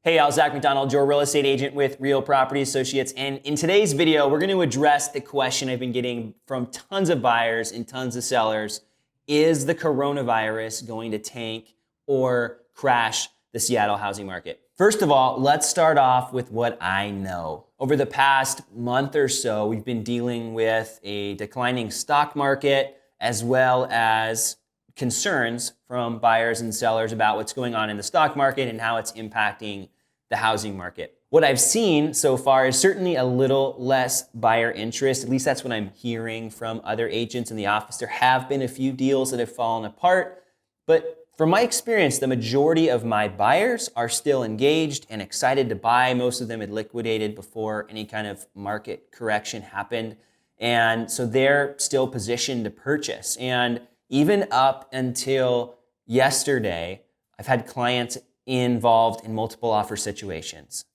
Hey, I'm Zach McDonald, your real estate agent with Real Property Associates. And in today's video, we're going to address the question I've been getting from tons of buyers and tons of sellers. Is the coronavirus going to tank or crash the Seattle housing market? First of all, let's start off with what I know. Over the past month or so, we've been dealing with a declining stock market as well as concerns from buyers and sellers about what's going on in the stock market and how it's impacting the housing market. What I've seen so far is certainly a little less buyer interest. At least that's what I'm hearing from other agents in the office. There have been a few deals that have fallen apart, but from my experience, the majority of my buyers are still engaged and excited to buy. Most of them had liquidated before any kind of market correction happened. And so they're still positioned to purchase. And even up until yesterday, I've had clients involved in multiple offer situations,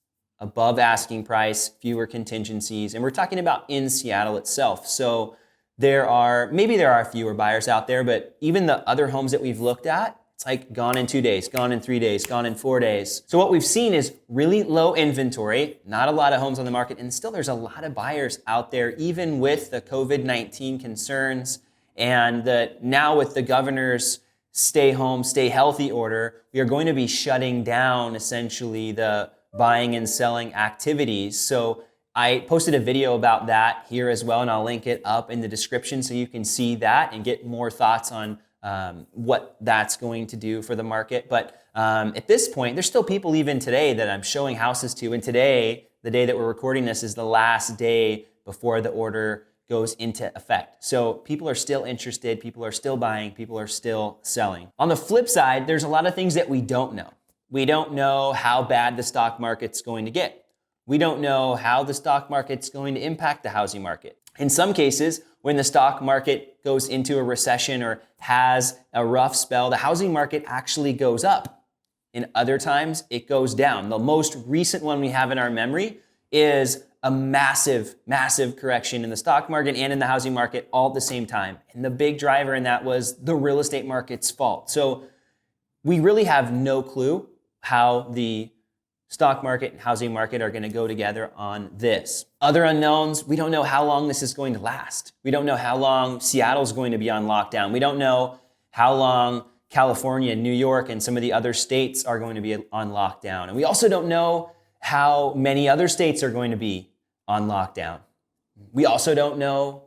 above asking price, fewer contingencies, and we're talking about in Seattle itself. So maybe there are fewer buyers out there, but even the other homes that we've looked at, it's like gone in 2 days, gone in 3 days, gone in 4 days. So what we've seen is really low inventory, not a lot of homes on the market, and still there's a lot of buyers out there, even with the COVID-19 concerns. And now with the governor's stay home, stay healthy order, we are going to be shutting down essentially the buying and selling activities. So I posted a video about that here as well, and I'll link it up in the description so you can see that and get more thoughts on what that's going to do for the market. But at this point, there's still people even today that I'm showing houses to. And today, the day that we're recording this, is the last day before the order goes into effect. So people are still interested, people are still buying, people are still selling. On the flip side, there's a lot of things that we don't know. We don't know how bad the stock market's going to get. We don't know how the stock market's going to impact the housing market. In some cases, when the stock market goes into a recession or has a rough spell, the housing market actually goes up. In other times, it goes down. The most recent one we have in our memory is a massive, massive correction in the stock market and in the housing market all at the same time. And the big driver in that was the real estate market's fault. So we really have no clue how the stock market and housing market are going to go together on this. Other unknowns, we don't know how long this is going to last. We don't know how long Seattle's going to be on lockdown. We don't know how long California, New York, and some of the other states are going to be on lockdown. And we also don't know how many other states are going to be on lockdown. We also don't know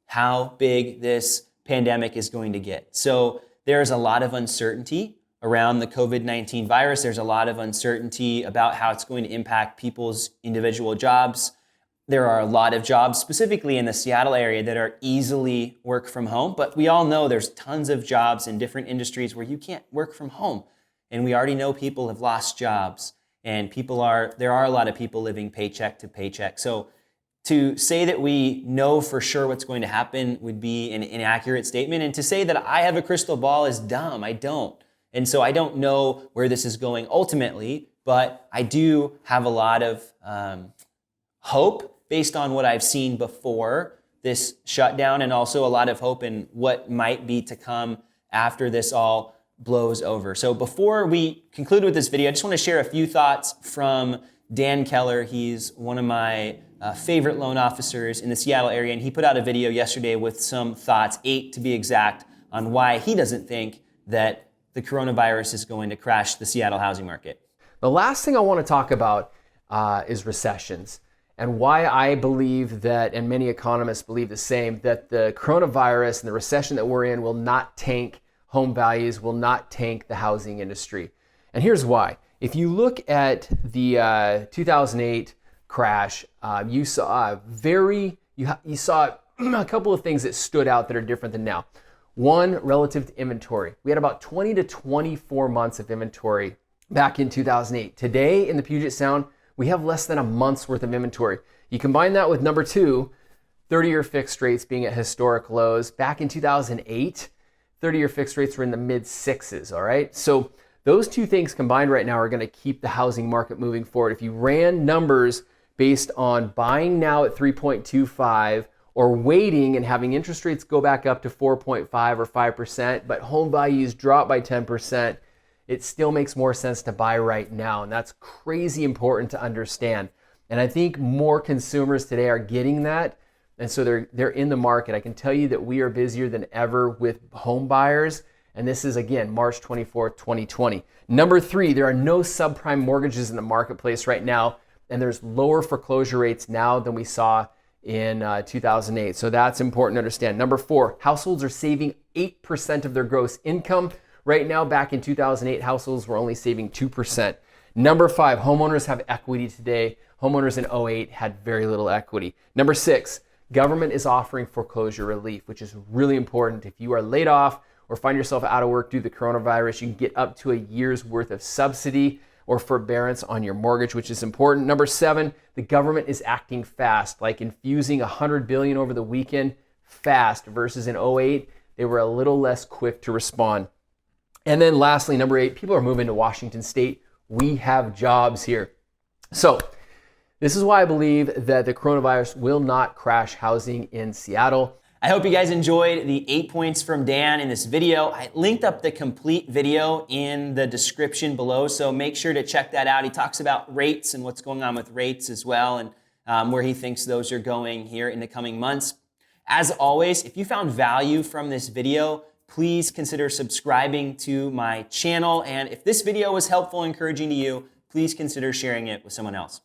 how big this pandemic is going to get. So there's a lot of uncertainty around the COVID-19 virus. There's a lot of uncertainty about how it's going to impact people's individual jobs. There are a lot of jobs, specifically in the Seattle area, that are easily work from home, but we all know there's tons of jobs in different industries where you can't work from home. And we already know people have lost jobs. And there are a lot of people living paycheck to paycheck. So to say that we know for sure what's going to happen would be an inaccurate statement. And to say that I have a crystal ball is dumb. I don't. And so I don't know where this is going ultimately, but I do have a lot of hope based on what I've seen before this shutdown, and also a lot of hope in what might be to come after this all blows over. So before we conclude with this video, I just want to share a few thoughts from Dan Keller. He's one of my favorite loan officers in the Seattle area, and he put out a video yesterday with some thoughts, 8 to be exact, on why he doesn't think that the coronavirus is going to crash the Seattle housing market. The last thing I want to talk about is recessions, and why I believe that, and many economists believe the same, that the coronavirus and the recession that we're in will not tank home values, will not tank the housing industry. And here's why. If you look at the 2008 crash, you saw a couple of things that stood out that are different than now. One, relative to inventory. We had about 20 to 24 months of inventory back in 2008. Today in the Puget Sound, we have less than a month's worth of inventory. You combine that with number 2, 30-year fixed rates being at historic lows. Back in 2008, 30-year fixed rates were in the mid-6s, all right? So those two things combined right now are going to keep the housing market moving forward. If you ran numbers based on buying now at 3.25 or waiting and having interest rates go back up to 4.5 or 5%, but home values drop by 10%, it still makes more sense to buy right now. And that's crazy important to understand. And I think more consumers today are getting that. And so they're in the market. I can tell you that we are busier than ever with home buyers. And this is, again, March 24th, 2020. Number 3, there are no subprime mortgages in the marketplace right now. And there's lower foreclosure rates now than we saw in 2008. So that's important to understand. Number 4, households are saving 8% of their gross income. Right now, back in 2008, households were only saving 2%. Number 5, homeowners have equity today. Homeowners in 08 had very little equity. Number 6, government is offering foreclosure relief, which is really important. If you are laid off or find yourself out of work due to the coronavirus, you can get up to a year's worth of subsidy or forbearance on your mortgage, which is important. Number 7, the government is acting fast, like infusing $100 billion over the weekend fast versus in 08, they were a little less quick to respond. And then lastly, number 8, people are moving to Washington State. We have jobs here. So this is why I believe that the coronavirus will not crash housing in Seattle. I hope you guys enjoyed the 8 points from Dan in this video. I linked up the complete video in the description below, so make sure to check that out. He talks about rates and what's going on with rates as well, and where he thinks those are going here in the coming months. As always, if you found value from this video, please consider subscribing to my channel. And if this video was helpful and encouraging to you, please consider sharing it with someone else.